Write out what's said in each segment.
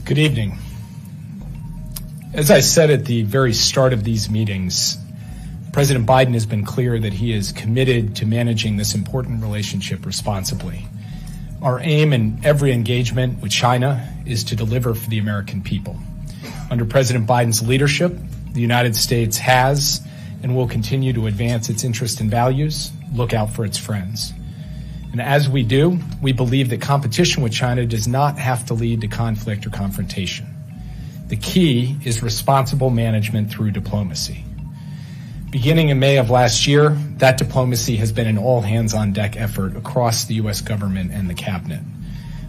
Good evening. As I said at the very start of these meetings, President Biden has been clear that he is committed to managing this important relationship responsibly. Our aim in every engagement with China is to deliver for the American people. Under President Biden's leadership, the United States has and will continue to advance its interests and values, look out for its friends. And as we do, we believe that competition with China does not have to lead to conflict or confrontation. The key is responsible management through diplomacy. Beginning in May of last year, that diplomacy has been an all-hands-on-deck effort across the U.S. government and the cabinet,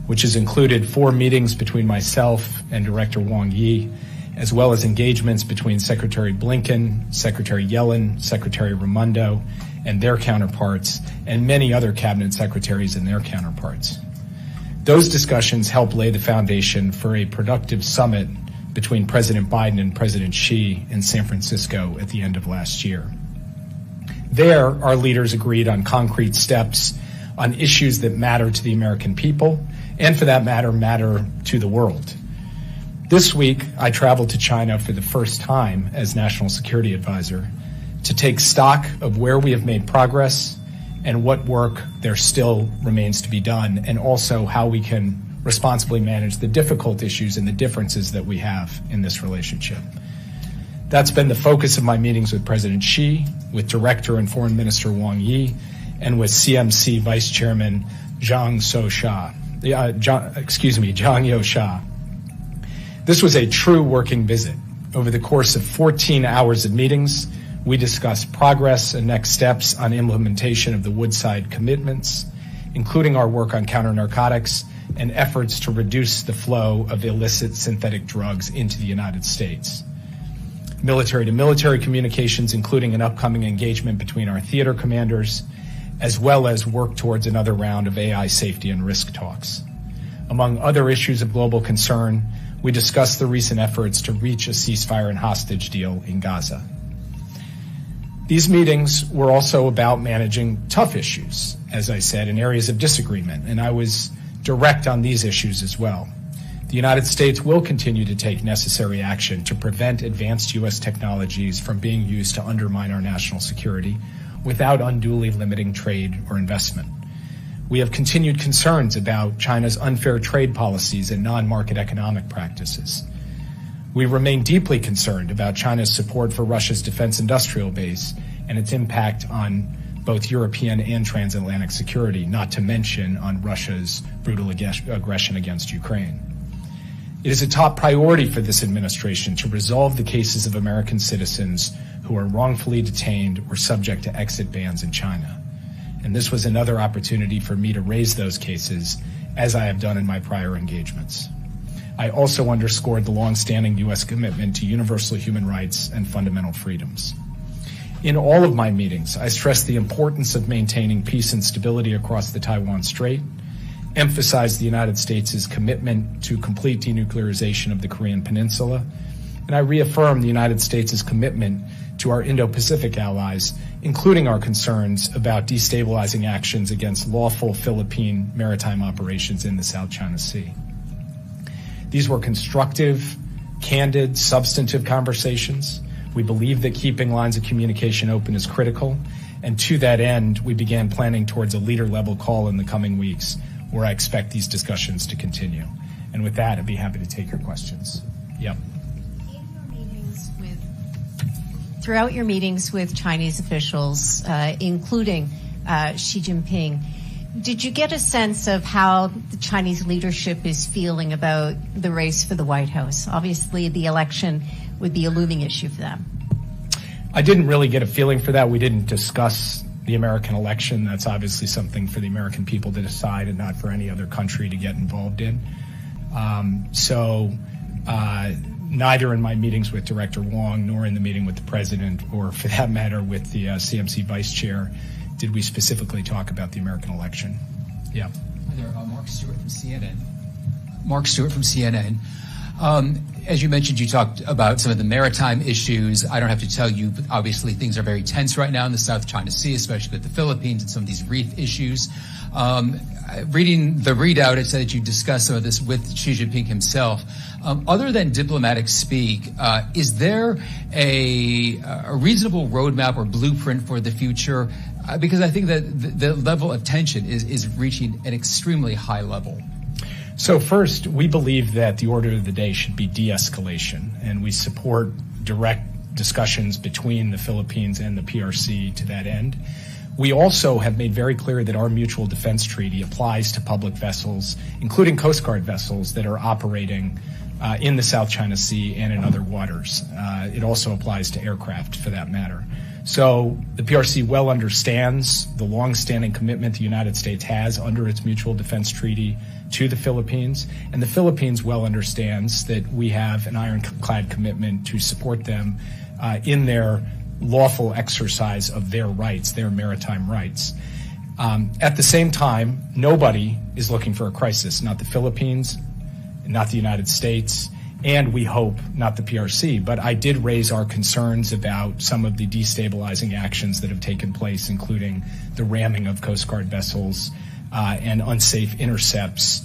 which has included 4 meetings between myself and Director Wang Yi, as well as engagements between Secretary Blinken, Secretary Yellen, Secretary Raimondo, and their counterparts, and many other cabinet secretaries and their counterparts. Those discussions help lay the foundation for a productive summit between President Biden and President Xi in San Francisco at the end of last year. There, our leaders agreed on concrete steps on issues that matter to the American people, and for that matter to the world. This week, I traveled to China for the first time as National Security Advisor to take stock of where we have made progress and what work there still remains to be done, and also how we can responsibly manage the difficult issues and the differences that we have in this relationship. That's been the focus of my meetings with President Xi, with Director and Foreign Minister Wang Yi, and with CMC Vice Chairman Zhang Youxia. This was a true working visit. Over the course of 14 hours of meetings, we discussed progress and next steps on implementation of the Woodside commitments, including our work on counter-narcotics and efforts to reduce the flow of illicit synthetic drugs into the United States. Military-to-military communications, including an upcoming engagement between our theater commanders, as well as work towards another round of AI safety and risk talks. Among other issues of global concern, we discussed the recent efforts to reach a ceasefire and hostage deal in Gaza. These meetings were also about managing tough issues, as I said, in areas of disagreement, and I was direct on these issues as well. The United States will continue to take necessary action to prevent advanced U.S. technologies from being used to undermine our national security without unduly limiting trade or investment. We have continued concerns about China's unfair trade policies and non-market economic practices. We remain deeply concerned about China's support for Russia's defense industrial base and its impact on both European and transatlantic security, not to mention on Russia's brutal aggression against Ukraine. It is a top priority for this administration to resolve the cases of American citizens who are wrongfully detained or subject to exit bans in China. And this was another opportunity for me to raise those cases, as I have done in my prior engagements. I also underscored the longstanding U.S. commitment to universal human rights and fundamental freedoms. In all of my meetings, I stressed the importance of maintaining peace and stability across the Taiwan Strait, emphasized the United States' commitment to complete denuclearization of the Korean Peninsula, and I reaffirmed the United States' commitment to our Indo-Pacific allies, including our concerns about destabilizing actions against lawful Philippine maritime operations in the South China Sea. These were constructive, candid, substantive conversations. We believe that keeping lines of communication open is critical, and to that end, we began planning towards a leader-level call in the coming weeks, where I expect these discussions to continue. And with that, I'd be happy to take your questions. Yep. Throughout your meetings with Chinese officials, including Xi Jinping, did you get a sense of how the Chinese leadership is feeling about the race for the White House? Obviously, the election would be a looming issue for them. I didn't really get a feeling for that. We didn't discuss the American election. That's obviously something for the American people to decide and not for any other country to get involved in. Neither in my meetings with Director Wang nor in the meeting with the President, or for that matter with the CMC Vice Chair, did we specifically talk about the American election. Yeah. Hi there, Mark Stewart from CNN. As you mentioned, you talked about some of the maritime issues. I don't have to tell you, but obviously things are very tense right now in the South China Sea, especially with the Philippines and some of these reef issues. Reading the readout, it said that you discussed some of this with Xi Jinping himself. Other than diplomatic speak, is there a reasonable roadmap or blueprint for the future? Because I think that the level of tension is reaching an extremely high level. So first, we believe that the order of the day should be de-escalation, and we support direct discussions between the Philippines and the PRC to that end. We also have made very clear that our mutual defense treaty applies to public vessels, including Coast Guard vessels that are operating in the South China Sea and in other waters. It also applies to aircraft, for that matter. So the PRC well understands the long-standing commitment the United States has under its mutual defense treaty to the Philippines, and the Philippines well understands that we have an ironclad commitment to support them in their lawful exercise of their rights, their maritime rights. At the same time, nobody is looking for a crisis, not the Philippines, not the United States, and we hope not the PRC. But I did raise our concerns about some of the destabilizing actions that have taken place, including the ramming of Coast Guard vessels and unsafe intercepts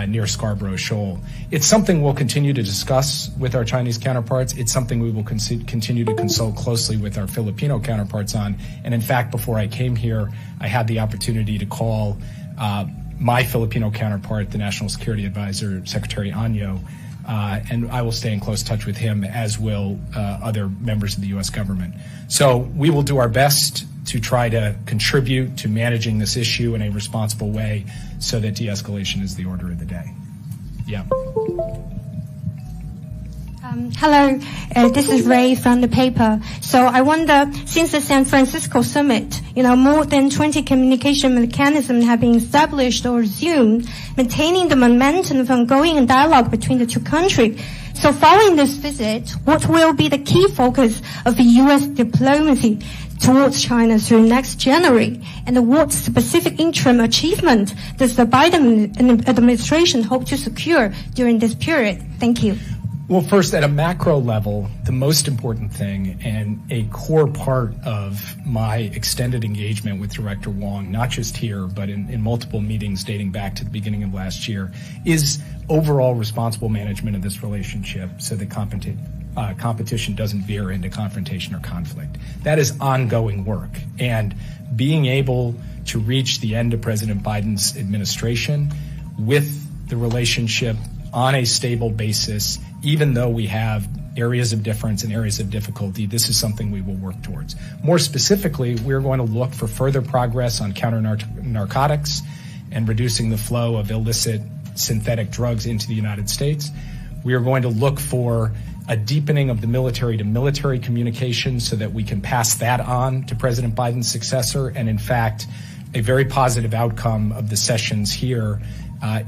near Scarborough Shoal. It's something we'll continue to discuss with our Chinese counterparts. It's something we will continue to consult closely with our Filipino counterparts on. And in fact, before I came here, I had the opportunity to call my Filipino counterpart, the National Security Advisor, Secretary Anyo, and I will stay in close touch with him, as will other members of the U.S. government. So we will do our best to try to contribute to managing this issue in a responsible way so that de-escalation is the order of the day. Yeah. Hello, this is Ray from the paper. So I wonder, since the San Francisco summit, more than 20 communication mechanisms have been established or resumed, maintaining the momentum of ongoing dialogue between the two countries. So following this visit, what will be the key focus of the U.S. diplomacy towards China through next January? And what specific interim achievement does the Biden administration hope to secure during this period? Thank you. Well, first, at a macro level, the most important thing and a core part of my extended engagement with Director Wong, not just here, but in multiple meetings dating back to the beginning of last year, is overall responsible management of this relationship so that competition doesn't veer into confrontation or conflict. That is ongoing work. And being able to reach the end of President Biden's administration with the relationship on a stable basis, even though we have areas of difference and areas of difficulty, this is something we will work towards. More specifically, we're going to look for further progress on counter-narcotics and reducing the flow of illicit synthetic drugs into the United States. We are going to look for a deepening of the military-to-military communication so that we can pass that on to President Biden's successor. And in fact, a very positive outcome of the sessions here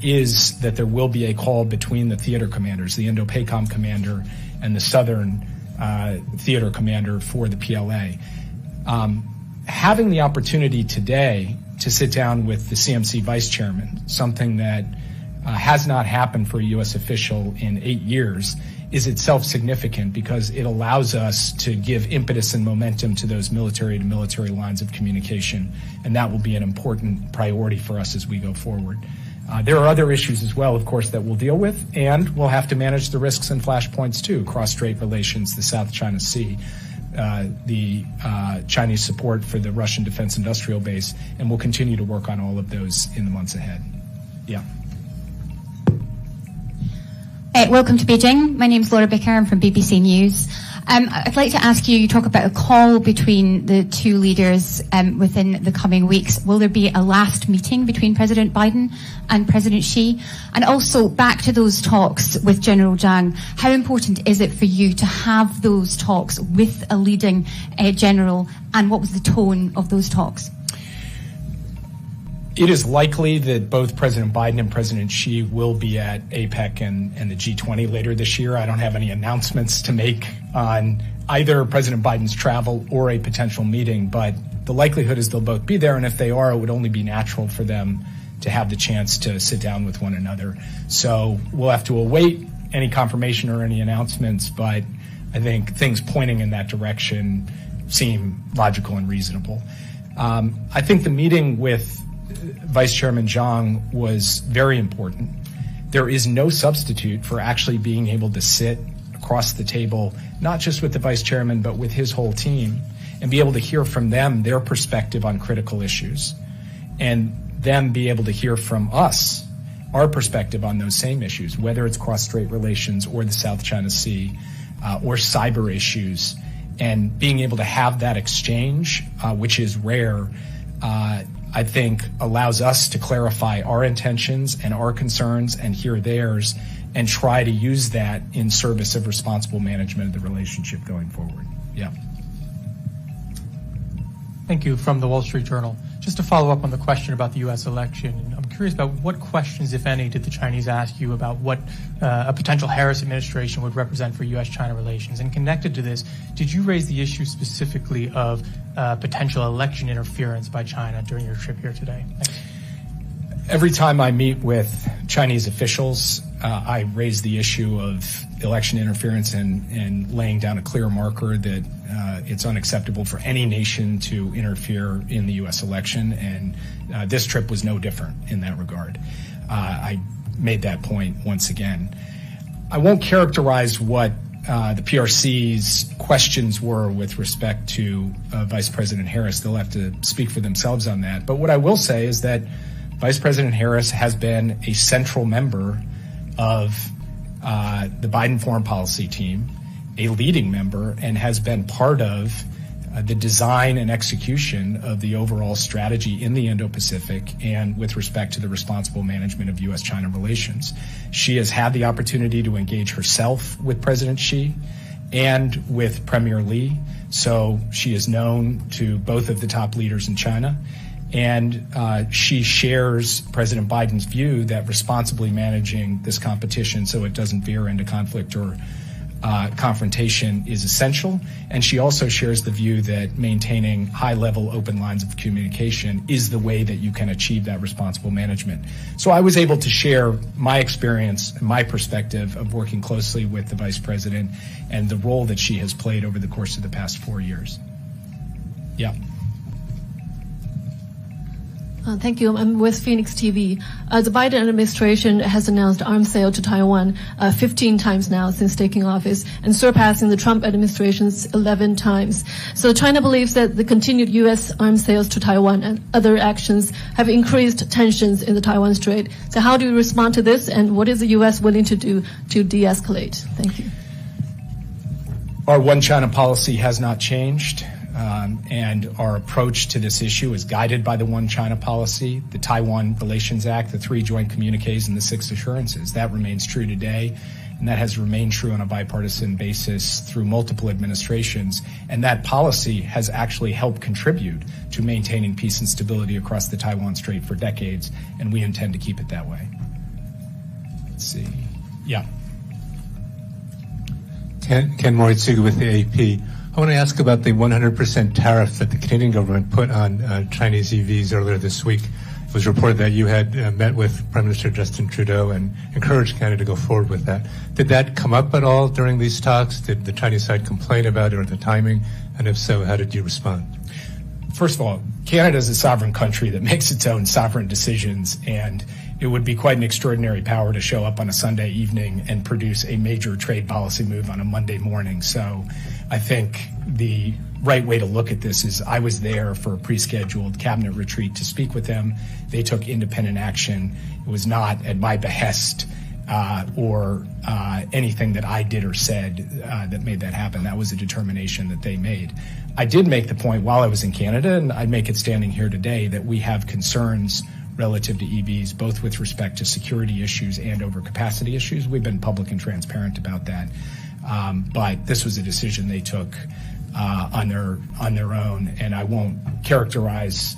is that there will be a call between the theater commanders, the Indo-PACOM commander and the Southern theater commander for the PLA. Having the opportunity today to sit down with the CMC vice chairman, something that has not happened for a U.S. official in 8 years, is itself significant because it allows us to give impetus and momentum to those military-to-military lines of communication, and that will be an important priority for us as we go forward. There are other issues as well, of course, that we'll deal with, and we'll have to manage the risks and flashpoints too, cross-strait relations, the South China Sea, the Chinese support for the Russian defense industrial base, and we'll continue to work on all of those in the months ahead. Yeah. Welcome to Beijing. My name is Laura Bicker. I'm from BBC News. I'd like to ask you talk about a call between the two leaders within the coming weeks. Will there be a last meeting between President Biden and President Xi? And also back to those talks with General Zhang, how important is it for you to have those talks with a leading general, and what was the tone of those talks? It is likely that both President Biden and President Xi will be at APEC and the G20 later this year. I don't have any announcements to make on either President Biden's travel or a potential meeting, but the likelihood is they'll both be there, and if they are, it would only be natural for them to have the chance to sit down with one another. So we'll have to await any confirmation or any announcements, but I think things pointing in that direction seem logical and reasonable. I think the meeting with Vice Chairman Zhang was very important. There is no substitute for actually being able to sit across the table, not just with the Vice Chairman, but with his whole team, and be able to hear from them their perspective on critical issues, and them be able to hear from us our perspective on those same issues, whether it's cross-strait relations or the South China Sea or cyber issues, and being able to have that exchange, which is rare, I think allows us to clarify our intentions and our concerns and hear theirs and try to use that in service of responsible management of the relationship going forward. Yeah. Thank you. From the Wall Street Journal. Just to follow up on the question about the U.S. election, I'm curious about what questions, if any, did the Chinese ask you about what a potential Harris administration would represent for U.S.-China relations? And connected to this, did you raise the issue specifically of potential election interference by China during your trip here today? Thanks. Every time I meet with Chinese officials, I raise the issue of election interference and laying down a clear marker that it's unacceptable for any nation to interfere in the U.S. election, and this trip was no different in that regard. I made that point once again. I won't characterize what the PRC's questions were with respect to Vice President Harris. They'll have to speak for themselves on that. But what I will say is that Vice President Harris has been a central member of the Biden foreign policy team, a leading member, and has been part of the design and execution of the overall strategy in the Indo-Pacific and with respect to the responsible management of U.S.-China relations. She has had the opportunity to engage herself with President Xi and with Premier Li, so she is known to both of the top leaders in China. And she shares President Biden's view that responsibly managing this competition so it doesn't veer into conflict or confrontation is essential. And she also shares the view that maintaining high-level open lines of communication is the way that you can achieve that responsible management. So I was able to share my experience and my perspective of working closely with the Vice President and the role that she has played over the course of the past 4 years. Yeah. Thank you. I'm with Phoenix TV. The Biden administration has announced arms sale to Taiwan 15 times now since taking office, and surpassing the Trump administration's 11 times. So China believes that the continued U.S. arms sales to Taiwan and other actions have increased tensions in the Taiwan Strait. So how do you respond to this, and what is the U.S. willing to do to de-escalate? Thank you. Our one China policy has not changed. And our approach to this issue is guided by the One China policy, the Taiwan Relations Act, the 3 joint communiques, and the 6 assurances. That remains true today, and that has remained true on a bipartisan basis through multiple administrations. And that policy has actually helped contribute to maintaining peace and stability across the Taiwan Strait for decades, and we intend to keep it that way. Let's see. Yeah. Ken Moritsugu with the AP. I want to ask about the 100% tariff that the Canadian government put on Chinese EVs earlier this week. It was reported that you had met with Prime Minister Justin Trudeau and encouraged Canada to go forward with that. Did that come up at all during these talks? Did the Chinese side complain about it or the timing? And if so, how did you respond? First of all, Canada is a sovereign country that makes its own sovereign decisions, and it would be quite an extraordinary power to show up on a Sunday evening and produce a major trade policy move on a Monday morning. So I think the right way to look at this is I was there for a pre-scheduled cabinet retreat to speak with them. They took independent action. It was not at my behest or anything that I did or said that made that happen. That was a determination that they made. I did make the point while I was in Canada, and I make it standing here today, that we have concerns relative to EVs, both with respect to security issues and overcapacity issues. We've been public and transparent about that. But this was a decision they took on their own, and I won't characterize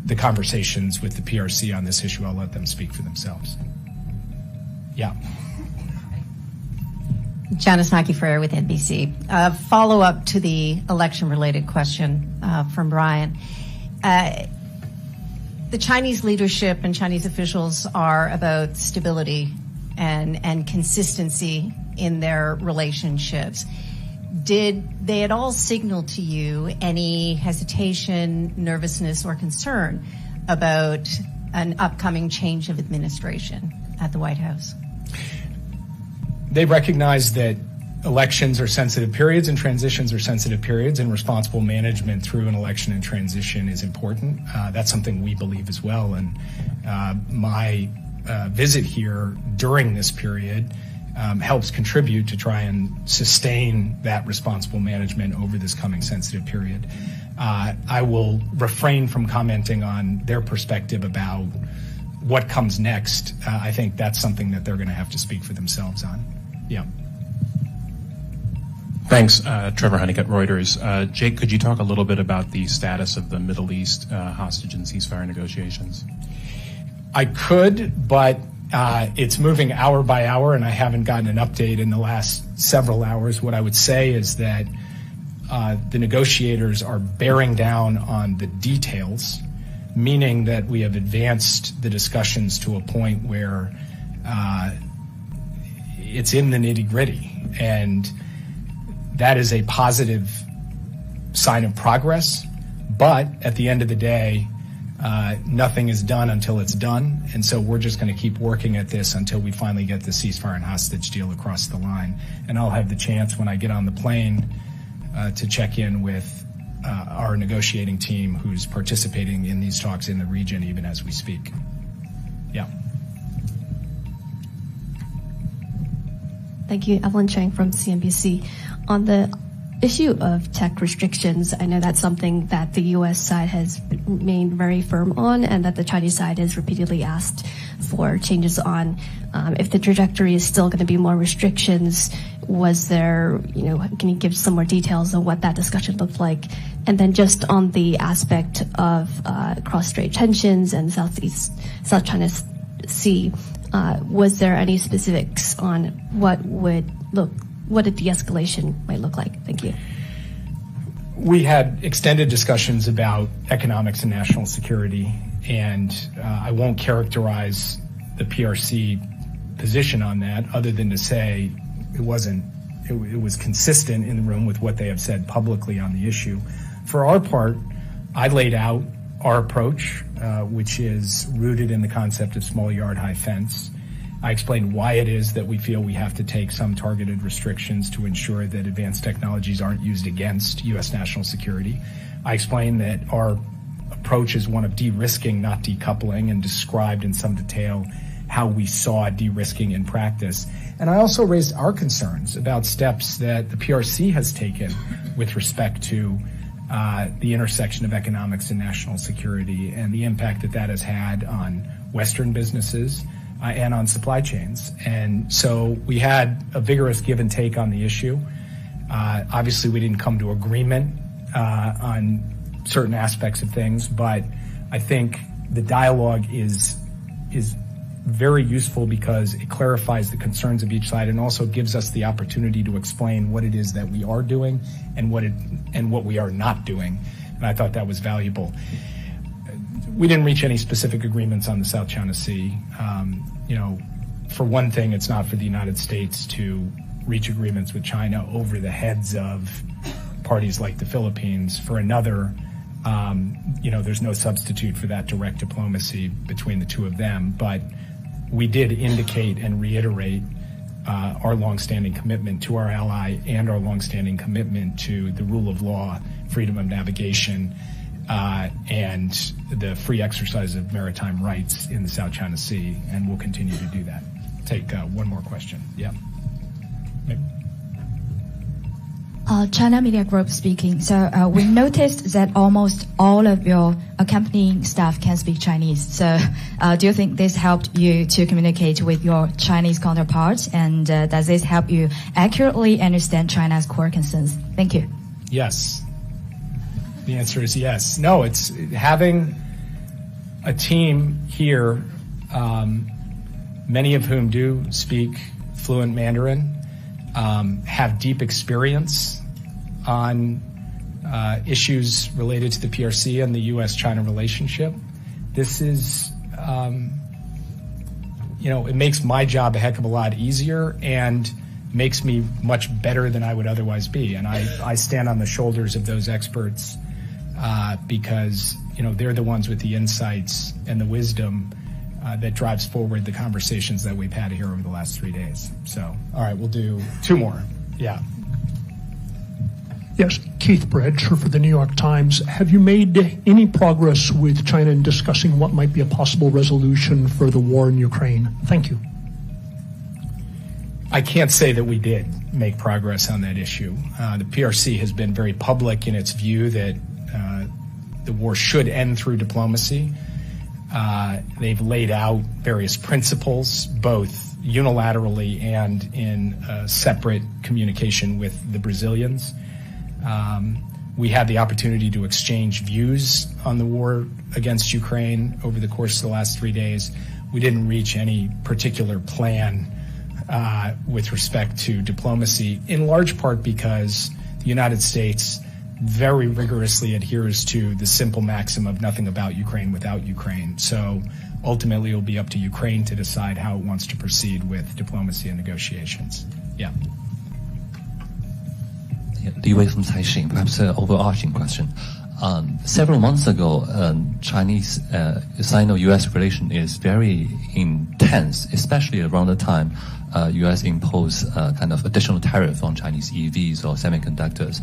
the conversations with the PRC on this issue. I'll let them speak for themselves. Yeah. Janice Naki-Freire with NBC. Follow-up to the election-related question from Brian. The Chinese leadership and Chinese officials are about stability and consistency in their relationships. Did they at all signal to you any hesitation, nervousness, or concern about an upcoming change of administration at the White House? They recognize that elections are sensitive periods and transitions are sensitive periods, and responsible management through an election and transition is important. That's something we believe as well. And my visit here during this period helps contribute to try and sustain that responsible management over this coming sensitive period. I will refrain from commenting on their perspective about what comes next. I think that's something that they're going to have to speak for themselves on. Yeah. Thanks, Trevor Honeycutt, Reuters. Jake, could you talk a little bit about the status of the Middle East hostage and ceasefire negotiations? I could, but it's moving hour by hour, and I haven't gotten an update in the last several hours. What I would say is that the negotiators are bearing down on the details, meaning that we have advanced the discussions to a point where it's in the nitty-gritty, and that is a positive sign of progress. But at the end of the day, nothing is done until it's done, and so we're just going to keep working at this until we finally get the ceasefire and hostage deal across the line. And I'll have the chance when I get on the plane to check in with our negotiating team who's participating in these talks in the region even as we speak. Yeah. Thank you. Evelyn Chang from CNBC. On the issue of tech restrictions, I know that's something that the U.S. side has remained very firm on, and that the Chinese side has repeatedly asked for changes on. If the trajectory is still going to be more restrictions, was there, can you give some more details on what that discussion looked like? And then just on the aspect of cross-strait tensions and South China Sea, was there any specifics on what a de-escalation might look like? Thank you. We had extended discussions about economics and national security, and I won't characterize the PRC position on that other than to say it was consistent in the room with what they have said publicly on the issue. For our part, I laid out our approach, which is rooted in the concept of small yard, high fence. I explained why it is that we feel we have to take some targeted restrictions to ensure that advanced technologies aren't used against U.S. national security. I explained that our approach is one of de-risking, not decoupling, and described in some detail how we saw de-risking in practice. And I also raised our concerns about steps that the PRC has taken with respect to the intersection of economics and national security and the impact that has had on Western businesses and on supply chains. And so we had a vigorous give and take on the issue. Obviously, we didn't come to agreement on certain aspects of things, but I think the dialogue is very useful because it clarifies the concerns of each side and also gives us the opportunity to explain what it is that we are doing and what we are not doing. And I thought that was valuable. We didn't reach any specific agreements on the South China Sea. For one thing, it's not for the United States to reach agreements with China over the heads of parties like the Philippines. For another, there's no substitute for that direct diplomacy between the two of them. But we did indicate and reiterate our longstanding commitment to our ally and our longstanding commitment to the rule of law, freedom of navigation, and the free exercise of maritime rights in the South China Sea, and we'll continue to do that. Take one more question. Yeah. Maybe. China Media Group speaking. So we noticed that almost all of your accompanying staff can speak Chinese. So do you think this helped you to communicate with your Chinese counterparts? And does this help you accurately understand China's core concerns? Thank you. Yes. The answer is yes. No, it's having a team here, many of whom do speak fluent Mandarin, have deep experience on issues related to the PRC and the U.S.-China relationship. This is it makes my job a heck of a lot easier and makes me much better than I would otherwise be. And I stand on the shoulders of those experts because, they're the ones with the insights and the wisdom that drives forward the conversations that we've had here over the last 3 days. So, all right, we'll do 2 more. Yeah. Yes, Keith Bradshaw for the New York Times. Have you made any progress with China in discussing what might be a possible resolution for the war in Ukraine? Thank you. I can't say that we did make progress on that issue. The PRC has been very public in its view that the war should end through diplomacy. They've laid out various principles, both unilaterally and in separate communication with the Brazilians. We had the opportunity to exchange views on the war against Ukraine over the course of the last 3 days. We didn't reach any particular plan with respect to diplomacy, in large part because the United States very rigorously adheres to the simple maxim of nothing about Ukraine without Ukraine. So ultimately it will be up to Ukraine to decide how it wants to proceed with diplomacy and negotiations. Yeah. Li Wei from Caixin, perhaps an overarching question. Several months ago, Sino-U.S. relation is very intense, especially around the time U.S. imposed kind of additional tariff on Chinese EVs or semiconductors.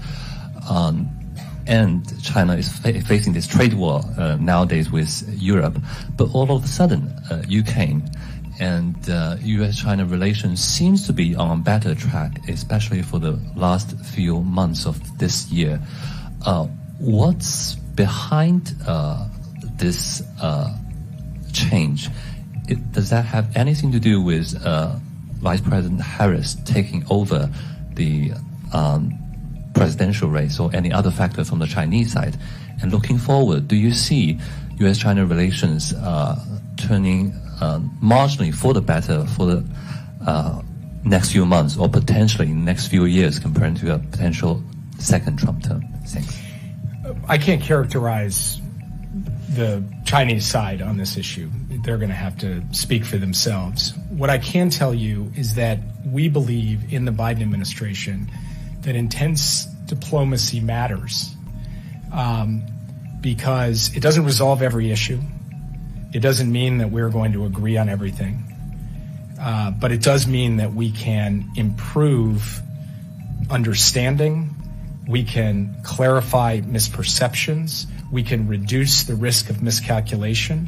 And China is facing this trade war nowadays with Europe. But all of a sudden, UK and U.S.-China relations seems to be on a better track, especially for the last few months of this year. What's behind this change? Does that have anything to do with Vice President Harris taking over the presidential race or any other factor from the Chinese side? And looking forward, do you see U.S.-China relations turning marginally for the better for the next few months or potentially in the next few years compared to a potential second Trump term? Thanks. I can't characterize the Chinese side on this issue. They're going to have to speak for themselves. What I can tell you is that we believe in the Biden administration that intense diplomacy matters because it doesn't resolve every issue. It doesn't mean that we're going to agree on everything. But it does mean that we can improve understanding, we can clarify misperceptions, we can reduce the risk of miscalculation,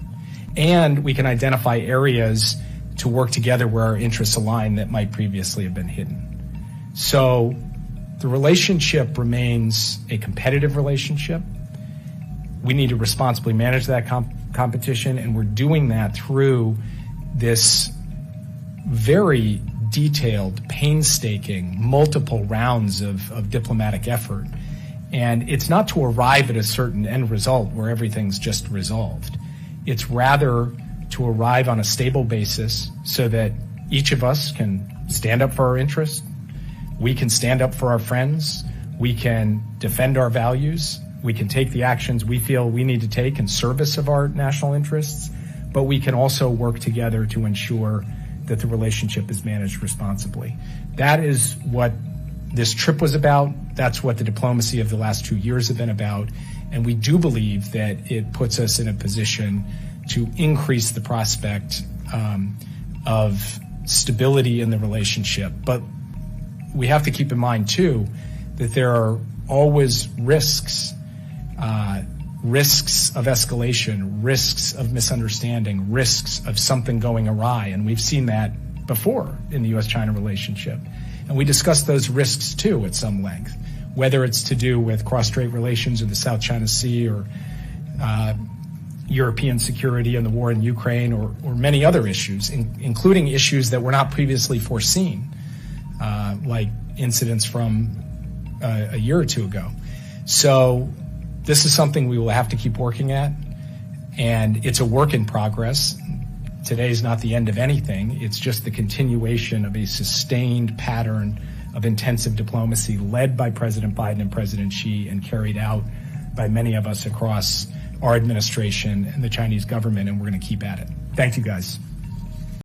and we can identify areas to work together where our interests align that might previously have been hidden. So the relationship remains a competitive relationship. We need to responsibly manage that competition, and we're doing that through this very detailed, painstaking, multiple rounds of diplomatic effort. And it's not to arrive at a certain end result where everything's just resolved. It's rather to arrive on a stable basis so that each of us can stand up for our interests, we can stand up for our friends, we can defend our values, we can take the actions we feel we need to take in service of our national interests, but we can also work together to ensure that the relationship is managed responsibly. That is what this trip was about. That's what the diplomacy of the last 2 years have been about. And we do believe that it puts us in a position to increase the prospect of stability in the relationship. But we have to keep in mind, too, that there are always risks of escalation, risks of misunderstanding, risks of something going awry. And we've seen that before in the U.S.-China relationship. And we discussed those risks, too, at some length, whether it's to do with cross-strait relations in the South China Sea or European security and the war in Ukraine or many other issues, including issues that were not previously foreseen, like incidents from a year or two ago. So this is something we will have to keep working at, and it's a work in progress. Today is not the end of anything. It's just the continuation of a sustained pattern of intensive diplomacy led by President Biden and President Xi and carried out by many of us across our administration and the Chinese government, and we're going to keep at it. Thank you, guys.